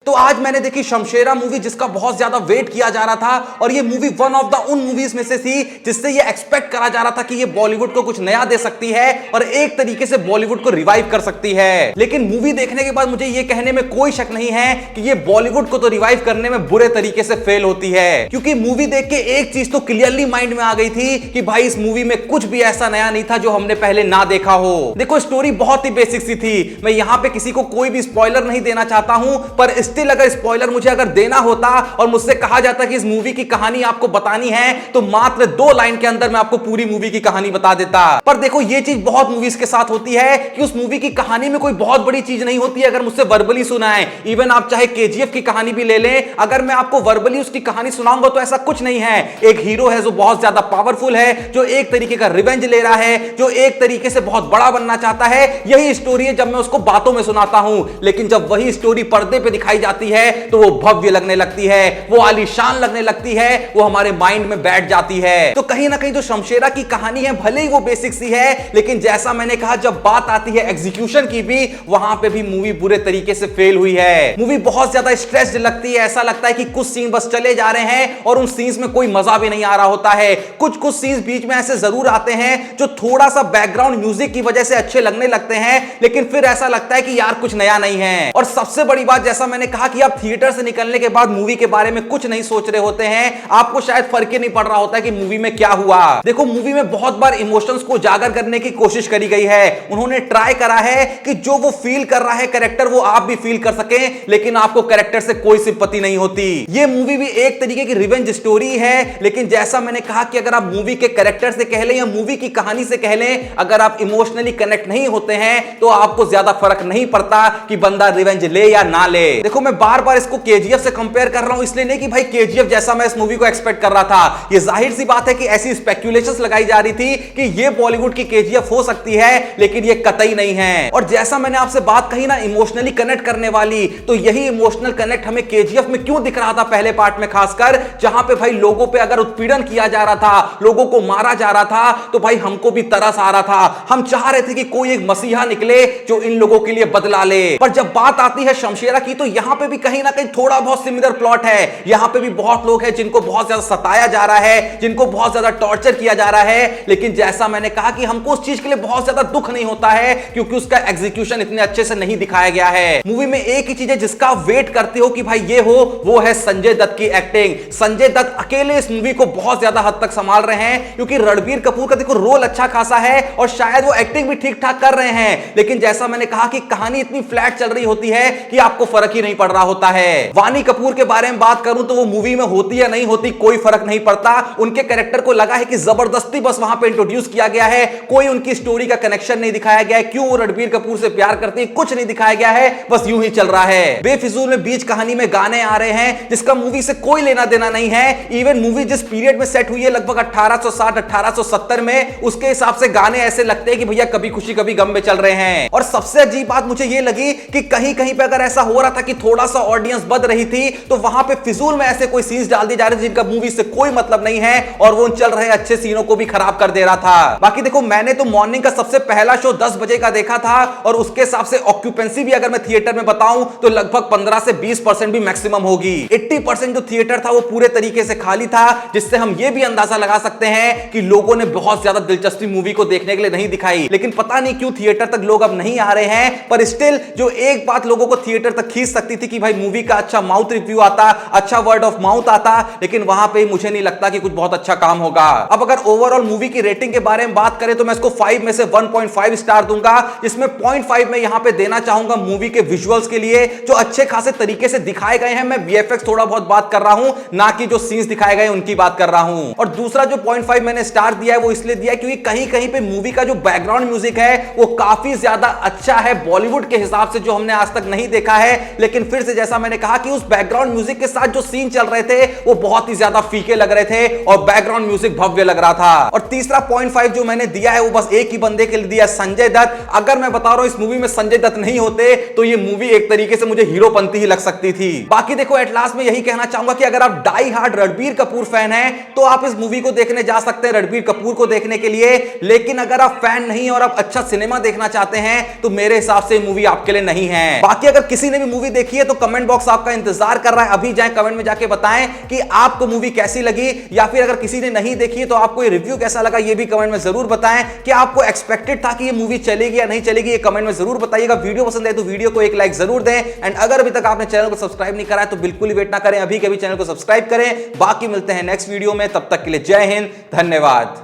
तो आज मैंने देखी शमशेरा मूवी, जिसका बहुत ज्यादा वेट किया जा रहा था, और ये मूवी वन ऑफ द उन मूवीज में से थी जिससे ये एक्सपेक्ट करा जा रहा था कि ये बॉलीवुड को कुछ नया दे सकती है और एक तरीके से बॉलीवुड को रिवाइव कर सकती है। लेकिन मूवी देखने के बाद मुझे ये कहने में कोई शक नहीं है कि ये बॉलीवुड को तो रिवाइव करने में बुरे तरीके से फेल होती है, क्योंकि मूवी देख के एक चीज तो क्लियरली माइंड में आ गई थी कि भाई इस मूवी में कुछ भी ऐसा नया नहीं था जो हमने पहले ना देखा हो। देखो स्टोरी बहुत ही बेसिक सी थी, मैं यहां पे किसी को कोई भी स्पॉइलर नहीं देना चाहता हूं, पर स्टिल अगर स्पॉइलर मुझे अगर देना होता और मुझसे कहा जाता कि इस मूवी की कहानी आपको बतानी है तो मात्र 2 लाइन के अंदर मैं आपको पूरी मूवी की कहानी बता देता। पर देखो ये चीज बहुत मूवीज के साथ होती है कि उस मूवी की कहानी में कोई बहुत बड़ी चीज नहीं होती है अगर मुझसे वर्बली सुना है। इवन आप चाहे केजीएफ की कहानी भी ले लें, अगर मैं आपको वर्बली उसकी कहानी सुनाऊंगा तो ऐसा कुछ नहीं है। एक हीरो है जो बहुत ज्यादा पावरफुल है, जो एक तरीके का रिवेंज ले रहा है, जो एक तरीके से बहुत बड़ा बनना चाहता है। यही स्टोरी है जब मैं उसको बातों में सुनाता हूं, लेकिन जब वही स्टोरी पर्दे पे दिखाई जाती है तो वो भव्य लगने लगती है, वो आलीशान लगने लगती है, वो हमारे माइंड में बैठ जाती है। तो कहीं ना कहीं जो शमशेरा की कहानी है भले ही वो बेसिक सी है, लेकिन जैसा मैंने कहा जब बात आती है एग्जीक्यूशन की भी, वहां पे भी मूवी बुरे तरीके से फेल हुई है। मूवी बहुत ज्यादा स्ट्रेस्ड लगती है, ऐसा लगता है कि कुछ सीन बस चले जा रहे हैं और उन सीन्स में कोई मजा भी नहीं आ रहा होता है। कुछ कुछ सीन्स बीच में ऐसे जरूर आते हैं जो थोड़ा सा बैकग्राउंड म्यूजिक की वजह से अच्छे लगने लगते हैं, लेकिन फिर ऐसा लगता है कि यार कुछ नया नहीं है। और सबसे बड़ी बात, जैसा मैंने कहा कि आप थिएटर से निकलने के बाद मूवी के बारे में कुछ नहीं सोच रहे होते हैं, आपको शायद फर्क ही नहीं पड़ रहा होता है कि मूवी में क्या हुआ। देखो मूवी में बहुत बार इमोशंस को उजागर करने की कोशिश करी गई है, उन्होंने ट्राई करा है कि जो वो फील कर रहा है कैरेक्टर वो आप भी फील कर सके, लेकिन आपको कैरेक्टर से कोई सिंपैथी नहीं होती। ये मूवी भी एक तरीके की रिवेंज स्टोरी है, लेकिन जैसा मैंने कहा कि अगर आप मूवी के कैरेक्टर से कह लें या मूवी की कहानी से कह लें, अगर आप इमोशनली कनेक्ट नहीं होते हैं तो आपको ज्यादा फर्क नहीं पड़ता कि बंदा रिवेंज ले या ना ले। देखो मैं बार बार इसको केजीएफ से कंपेयर कर रहा हूं, इसलिए नहीं कि भाई केजीएफ जैसा मैं इस मूवी को एक्सपेक्ट कर रहा था। ये जाहिर सी बात है कि ऐसी स्पेक्युलेशंस लगाई जा रही थी कि ये बॉलीवुड की केजीएफ हो सकती है, लेकिन ये कतई नहीं है। और जैसा मैंने आपसे बात कही ना इमोशनली कनेक्ट करने वाली, तो यही इमोशनल कनेक्ट हमें केजीएफ में क्यों दिख रहा था पहले पार्ट में खासकर, जहां पे भाई लोगों पे अगर उत्पीड़न किया जा रहा था, लोगों को मारा जा रहा था, तो भाई हमको भी तरस आ रहा था। हम चाह रहे थे कि कोई एक मसीहा निकले जो इन लोगों के लिए बदला ले। पर जब बात आती है शमशेरा की, तो यहां पे भी कहीं ना कहीं थोड़ा बहुत सिमिलर प्लॉट है। यहां पे भी बहुत लोग हैं जिनको बहुत ज्यादा सताया जा रहा है, जिनको बहुत ज्यादा टॉर्चर किया जा रहा है, लेकिन जैसा मैंने कहा कि हमको उस चीज के लिए बहुत ज्यादा दुख नहीं होता है, क्योंकि उसका एग्जीक्यूशन इतने अच्छे से नहीं दिखाया गया है। मूवी में एक ही चीज है जिसका वेट करते हो कि भाई ये हो, वो है संजय दत्त की एक्टिंग। संजय दत्त अकेले इस मूवी को बहुत ज्यादा हद तक संभाल रहे हैं, क्योंकि रणबीर कपूर का देखो रोल अच्छा खासा है और शायद वो एक्टिंग भी ठीक ठाक कर रहे हैं, लेकिन जैसा मैंने कहा कि कहानी इतनी फ्लैट चल रही होती है कि आपको फर्क ही नहीं पड़ रहा होता है। वानी कपूर के बारे में बात करूं तो वो मूवी में होती या नहीं होती कोई फर्क नहीं पड़ता, उनके कैरेक्टर को लगा है कि जबरदस्ती बस वहां पे इंट्रोड्यूस किया गया है, कोई उनकी स्टोरी का कनेक्शन नहीं दिखाया गया है, क्यों वो रणबीर कपूर से प्यार करती है कुछ नहीं दिखाया गया है, बस यूं ही चल रहा है। बेफिजूल में बीच कहानी में गाने आ रहे हैं जिसका मूवी से कोई लेना देना नहीं है। इवन मूवी जिस पीरियड में सेट हुई है लगभग 1860-1870 में, उसके हिसाब से गाने ऐसे लगते हैं कि भैया कभी खुशी कभी गम में चल रहे हैं। और सबसे अजीब बात मुझे ये लगी कि कहीं कहीं पे अगर ऐसा हो रहा था कि थोड़ा सा ऑडियंस बद रही थी, तो वहां पे फिजूल में ऐसे कोई सीन्स डाल दिए जा रहे थे जिनका मूवी से कोई मतलब नहीं है, और वो चल रहे अच्छे सीनों को भी खराब कर दे रहा था। बाकी देखो मैंने तो मॉर्निंग का सबसे पहला शो 10 बजे का देखा था, और उसके हिसाब से ऑक्यूपेंसी भी अगर मैं थिएटर में बताऊं तो लगभग 15 से 20% भी मैक्सिमम होगी। 80% जो थिएटर था वो पूरे तरीके से खाली था, जिससे हम ये भी अंदाजा लगा सकते हैं कि लोगों ने बहुत ज्यादा दिलचस्पी मूवी को देखने के लिए नहीं दिखाई। लेकिन पता नहीं क्यों थिएटर तक लोग अब नहीं आ रहे हैं, पर स्टिल जो एक बात लोगों को थिएटर तक खींच सकती थी कि भाई मूवी का अच्छा माउथ रिव्यू आता, अच्छा वर्ड ऑफ माउथ आता, लेकिन वहां पे मुझे नहीं लगता कि कुछ बहुत अच्छा काम होगा। अब अगर ओवरऑल मूवी की रेटिंग के बारे में बात करें तो मैं इसको 5 में से 1.5 स्टार दूंगा, जिसमें 0.5 में यहां पे देना चाहूंगा मूवी के विजुअल्स के लिए, जो अच्छे खासे तरीके से दिखाए गए हैं। मैं वीएफएक्स थोड़ा बहुत बात कर रहा हूं, ना कि जो सीन्स दिखाए गए उनकी बात कर रहा हूं। और दूसरा जो 0.5 मैंने स्टार दिया है वो इसलिए दिया है क्योंकि कहीं कहीं पे मूवी का जो बैकग्राउंड म्यूजिक है वो काफी ज्यादा अच्छा है बॉलीवुड के हिसाब से, जो हमने आज तक नहीं देखा है। लेकिन फिर से जैसा मैंने कहा कि उस बैकग्राउंड म्यूजिक के साथ जो सीन चल रहे थे वो बहुत ही ज्यादा फीके लग रहे थे और बैकग्राउंड म्यूजिक भव्य लग रहा था। और तीसरा 0.5 जो मैंने दिया है वो बस एक ही बंदे के लिए दिया, संजय दत्त। अगर मैं बता रहा हूं इस मूवी में संजय दत्त नहीं होते तो ये मूवी एक तरीके से मुझे हीरोपंती ही लग सकती थी। बाकी देखो एट लास्ट में यही कहना चाहूंगा कि अगर आप die hard Ranbir Kapoor fan हैं तो आप इस मूवी को देखने जा सकते हैं रणबीर कपूर को देखने के लिए। लेकिन अगर आप फैन नहीं और आप अच्छा सिनेमा देखना चाहते हैं तो मेरे हिसाब से मूवी आपके लिए नहीं है। बाकी अगर किसी ने भी मूवी देखी है है तो कमेंट बॉक्स आपका इंतजार कर रहा है। अभी जाएं कमेंट में जाके बताएं कि आपको मूवी कैसी लगी, या फिर अगर किसी ने नहीं देखी तो आपको ये रिव्यू कैसा लगा, ये भी कमेंट में जरूर बताएं। कि आपको एक्सपेक्टेड था कि ये मूवी चलेगी या नहीं चलेगी, ये कमेंट में जरूर बताइएगा। वीडियो पसंद है तो वीडियो को एक लाइक जरूर दें, एंड अगर अभी तक आपने चैनल को सब्सक्राइब नहीं करा है तो बिल्कुल ही वेट ना करें, अभी के अभी चैनल को सब्सक्राइब करें। बाकी मिलते हैं नेक्स्ट वीडियो में, तब तक के लिए जय हिंद, धन्यवाद।